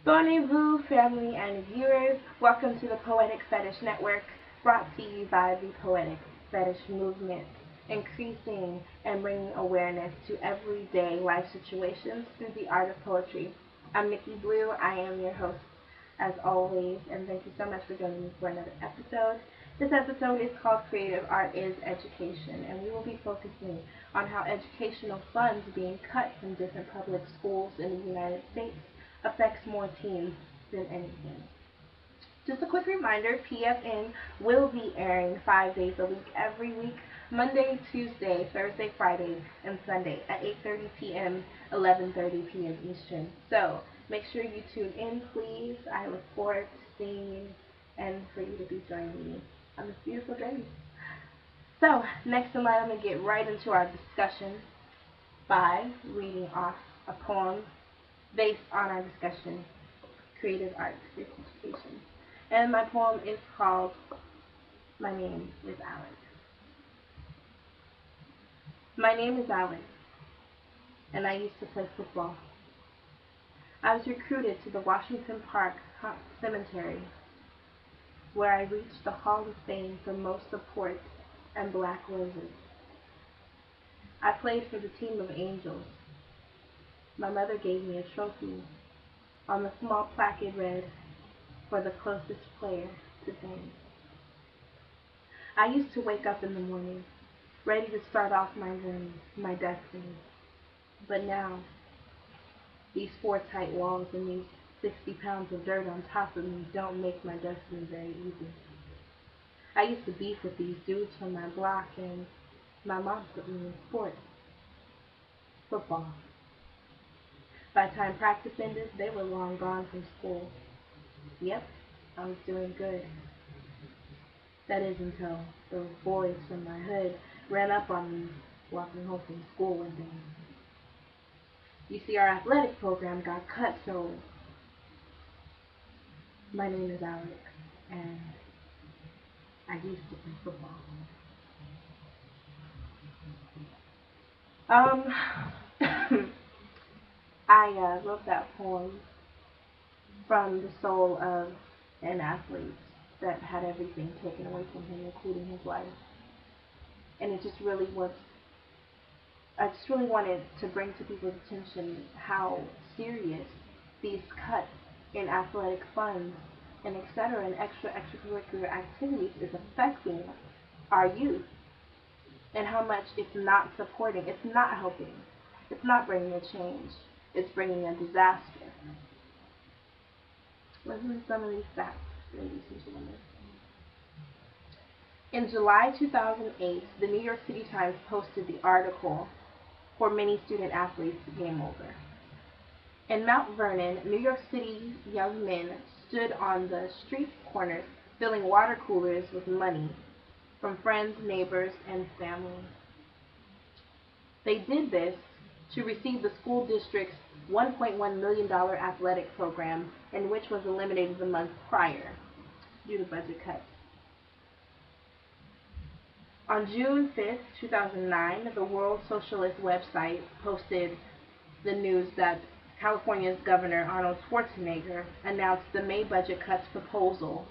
Bonjour, family and viewers. Welcome to the Poetic Fetish Network, brought to you by the Poetic Fetish Movement, increasing and bringing awareness to everyday life situations through the art of poetry. I'm Nikki Blue. I am your host, as always, and thank you so much for joining me for another episode. This episode is called Creative Art is Education, and we will be focusing on how educational funds being cut from different public schools in the United States affects more teens than anything. Just a quick reminder, PFN will be airing 5 days a week every week, Monday, Tuesday, Thursday, Friday, and Sunday at 8:30 p.m., 11:30 p.m. Eastern. So make sure you tune in, please. I look forward to seeing you and for you to be joining me on this beautiful journey. So next in line, I'm going to get right into our discussion by reading off a poem based on our discussion, Creative Arts is Education. And my poem is called My Name is Alex. My name is Alex, and I used to play football. I was recruited to the Washington Park Cemetery, where I reached the Hall of Fame for most support and black roses. I played for the team of angels. My mother gave me a trophy. On the small plaque it read, "For the closest player to fame." I used to wake up in the morning, ready to start off my journey, my destiny. But now, these four tight walls and these 60 pounds of dirt on top of me don't make my destiny very easy. I used to beef with these dudes from my block, and my mom put me in sports. Football. By the time practice ended, they were long gone from school. Yep, I was doing good. That is until those boys from my hood ran up on me walking home from school one day. You see, our athletic program got cut, so my name is Alex, and I used to play football. I wrote that poem from the soul of an athlete that had everything taken away from him, including his life. And it just really was, I just really wanted to bring to people's attention how serious these cuts in athletic funds and etc. and extracurricular activities is affecting our youth, and how much it's not supporting, it's not helping, it's not bringing a change, it's bringing a disaster. Listen to some of these facts, ladies and gentlemen. In July 2008, the New York City Times posted the article, "For Many Student Athletes, Game Over." In Mount Vernon, New York City young men stood on the street corners filling water coolers with money from friends, neighbors, and family. They did this to receive the school district's $1.1 million athletic program, in which was eliminated the month prior due to budget cuts. On June 5th, 2009, the World Socialist website posted the news that California's Governor Arnold Schwarzenegger announced the May budget cuts proposal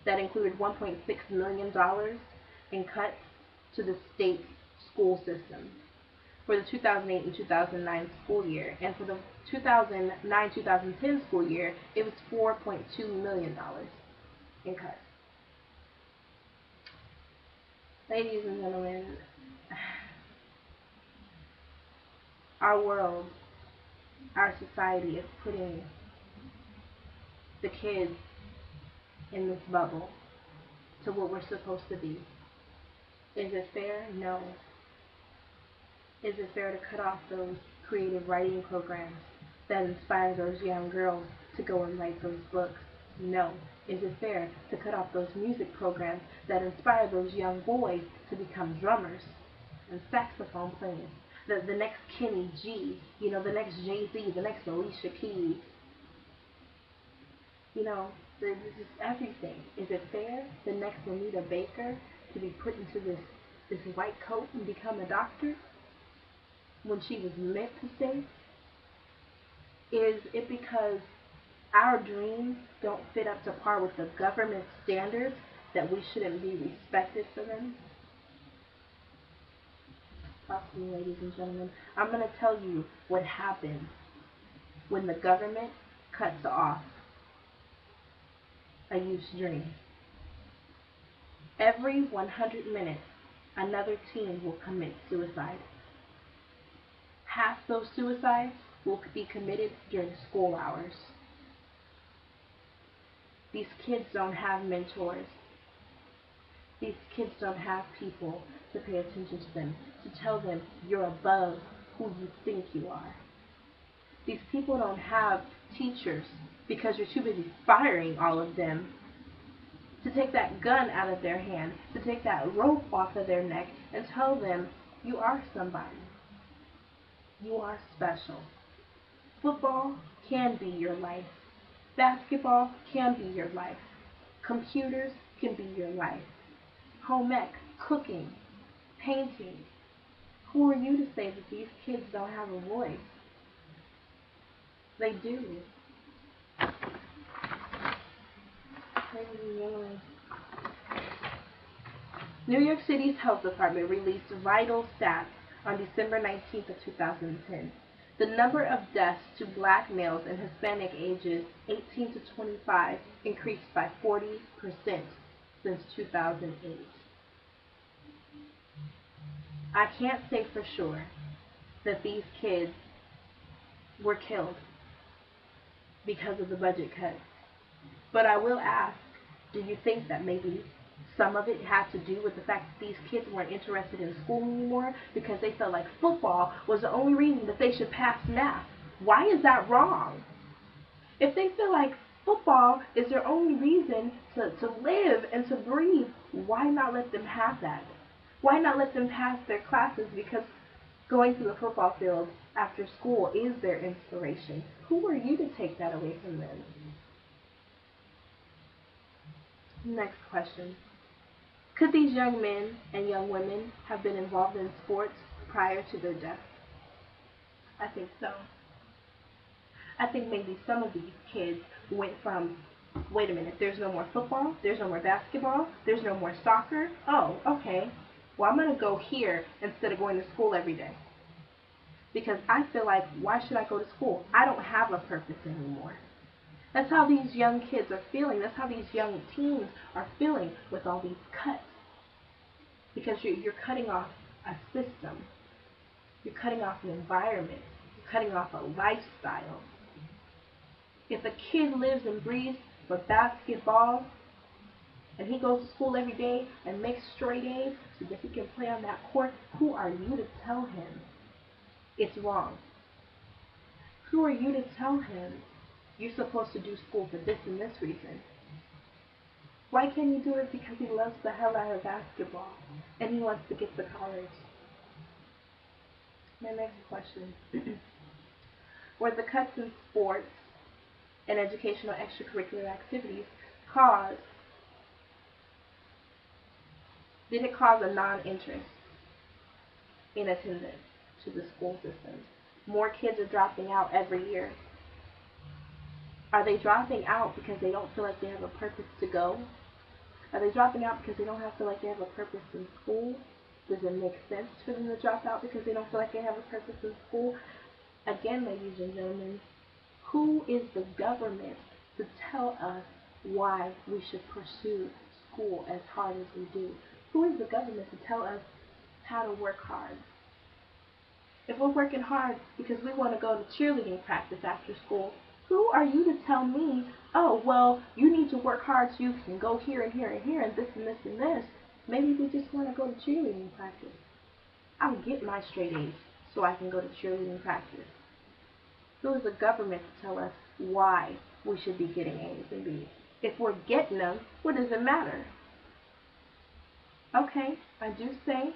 that included $1.6 million in cuts to the state's school system for the 2008 and 2009 school year, and for the 2009-2010 school year, it was $4.2 million in cuts. Ladies and gentlemen, our world, our society is putting the kids in this bubble to what we're supposed to be. Is it fair? No. Is it fair to cut off those creative writing programs that inspire those young girls to go and write those books? No. Is it fair to cut off those music programs that inspire those young boys to become drummers and saxophone players? The next Kenny G, the next Jay-Z, the next Alicia Keys. This is everything. Is it fair the next Anita Baker to be put into this white coat and become a doctor when she was meant to sing? Is it because our dreams don't fit up to par with the government standards, that we shouldn't be respected for them? Talk to me, ladies and gentlemen. I'm going to tell you what happens when the government cuts off a youth's dream. Every 100 minutes, another teen will commit suicide. Half those suicides will be committed during school hours. These kids don't have mentors. These kids don't have people to pay attention to them, to tell them you're above who you think you are. These people don't have teachers because you're too busy firing all of them, to take that gun out of their hand, to take that rope off of their neck and tell them you are somebody. You are special. Football can be your life. Basketball can be your life. Computers can be your life. Home ec, cooking, painting. Who are you to say that these kids don't have a voice? They do. New York City's health department released vital stats on December 19th of 2010. The number of deaths to black males and Hispanic ages 18 to 25 increased by 40% since 2008. I can't say for sure that these kids were killed because of the budget cuts, but I will ask, do you think that maybe some of it had to do with the fact that these kids weren't interested in school anymore because they felt like football was the only reason that they should pass math? Why is that wrong? If they feel like football is their only reason to live and to breathe, why not let them have that? Why not let them pass their classes because going to the football field after school is their inspiration? Who are you to take that away from them? Next question. Could these young men and young women have been involved in sports prior to their death? I think so. I think maybe some of these kids went from, wait a minute, there's no more football, there's no more basketball, there's no more soccer. Oh, okay. Well, I'm going to go here instead of going to school every day. Because I feel like, why should I go to school? I don't have a purpose anymore. That's how these young kids are feeling. That's how these young teens are feeling with all these cuts. Because you're cutting off a system. You're cutting off an environment. You're cutting off a lifestyle. If a kid lives and breathes for basketball, and he goes to school every day and makes straight A's so that he can play on that court, who are you to tell him it's wrong? Who are you to tell him you're supposed to do school for this and this reason? Why can't he do it because he loves the hell out of basketball and he wants to get the colors? My next question. Were the cuts in sports and educational extracurricular activities did it cause a non-interest in attendance to the school system? More kids are dropping out every year. Are they dropping out because they don't feel like they have a purpose to go? Are they dropping out because they don't feel like they have a purpose in school? Does it make sense for them to drop out because they don't feel like they have a purpose in school? Again, ladies and gentlemen, who is the government to tell us why we should pursue school as hard as we do? Who is the government to tell us how to work hard? If we're working hard because we want to go to cheerleading practice after school, who are you to tell me, oh, well, you need to work hard so you can go here and here and here and this and this and this? Maybe we just want to go to cheerleading practice. I'll get my straight A's so I can go to cheerleading practice. Who is the government to tell us why we should be getting A's and B's? If we're getting them, what does it matter? Okay, I do say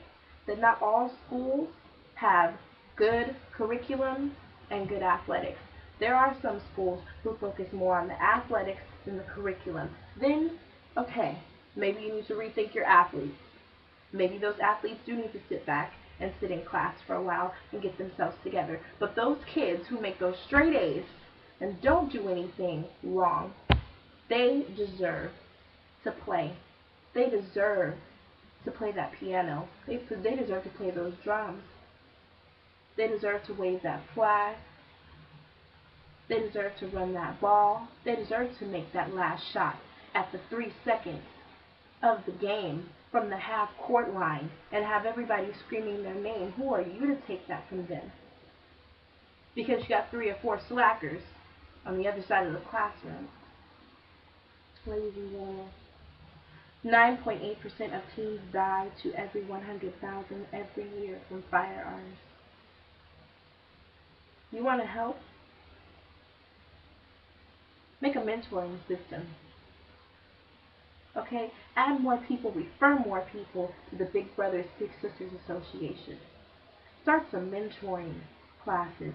that not all schools have good curriculum and good athletics. There are some schools who focus more on the athletics than the curriculum. Then, okay, maybe you need to rethink your athletes. Maybe those athletes do need to sit back and sit in class for a while and get themselves together. But those kids who make those straight A's and don't do anything wrong. They deserve to play. They deserve to play that piano. They deserve to play those drums. They deserve to wave that flag. They deserve to run that ball. They deserve to make that last shot at the 3 seconds of the game from the half-court line and have everybody screaming their name. Who are you to take that from them? Because you got 3 or 4 slackers on the other side of the classroom. Ladies and gentlemen, 9.8% of teens die to every 100,000 every year from firearms. You want to help? Make a mentoring system. Okay? Add more people, refer more people to the Big Brothers Big Sisters Association. Start some mentoring classes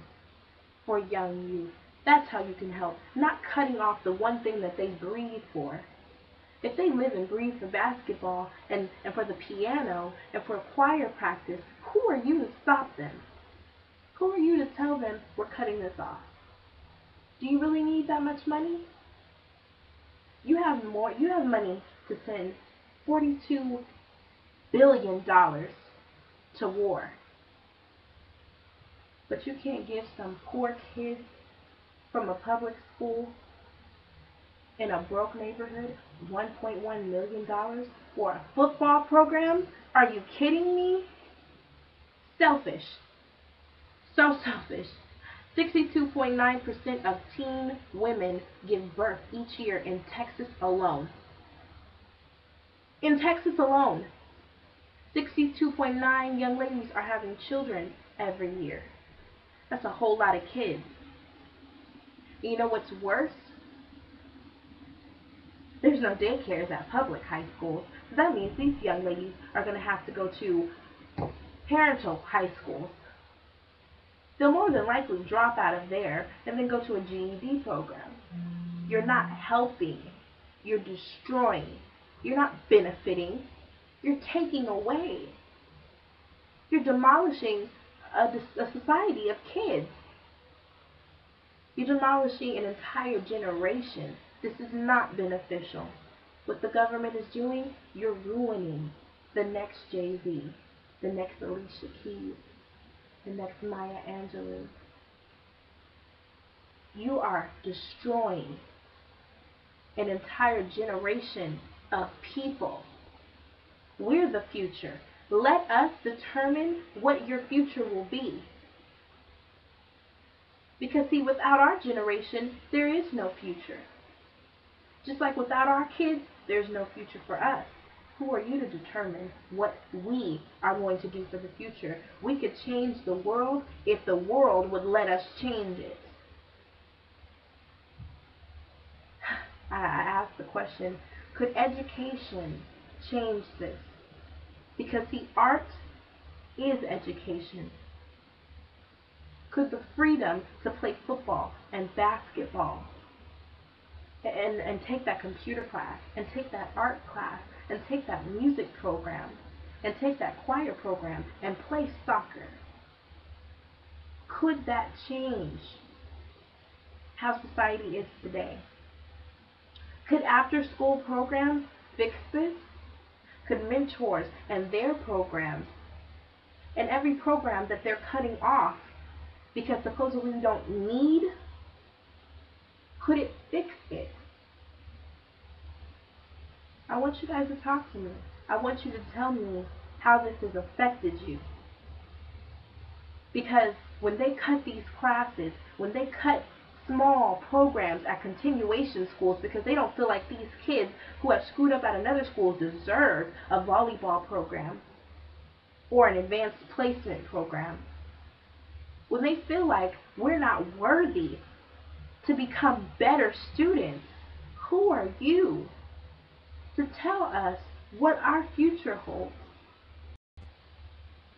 for young youth. That's how you can help. Not cutting off the one thing that they breathe for. If they live and breathe for basketball and for the piano and for choir practice, who are you to stop them? Who are you to tell them we're cutting this off? Do you really need that much money? You have money to send $42 billion to war. But you can't give some poor kids from a public school in a broke neighborhood $1.1 million for a football program? Are you kidding me? Selfish. So selfish. 62.9% of teen women give birth each year in Texas alone. In Texas alone, 62.9 young ladies are having children every year. That's a whole lot of kids. And you know what's worse? There's no daycares at public high schools. So that means these young ladies are going to have to go to parental high schools. They'll more than likely drop out of there and then go to a GED program. You're not helping. You're destroying. You're not benefiting. You're taking away. You're demolishing a society of kids. You're demolishing an entire generation. This is not beneficial. What the government is doing, you're ruining the next Jay-Z, the next Alicia Keys, the next Maya Angelou. You are destroying an entire generation of people. We're the future. Let us determine what your future will be. Because see, without our generation, there is no future. Just like without our kids, there's no future for us. Who are you to determine what we are going to do for the future? We could change the world if the world would let us change it. I asked the question, could education change this? Because see, art is education. Could the freedom to play football and basketball and take that computer class and take that art class and take that music program and take that choir program and play soccer, could that change how society is today? Could after-school programs fix this? Could mentors and their programs and every program that they're cutting off because supposedly we don't need, could it fix it? I want you guys to talk to me. I want you to tell me how this has affected you. Because when they cut these classes, when they cut small programs at continuation schools because they don't feel like these kids who have screwed up at another school deserve a volleyball program or an advanced placement program, when they feel like we're not worthy to become better students, who are you to tell us what our future holds?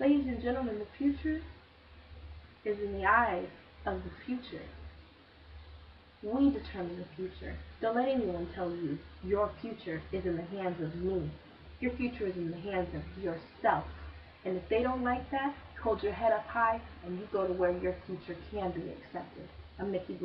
Ladies and gentlemen, the future is in the eyes of the future. We determine the future. Don't let anyone tell you your future is in the hands of me. Your future is in the hands of yourself. And if they don't like that, hold your head up high and you go to where your future can be accepted. I'm Nikki.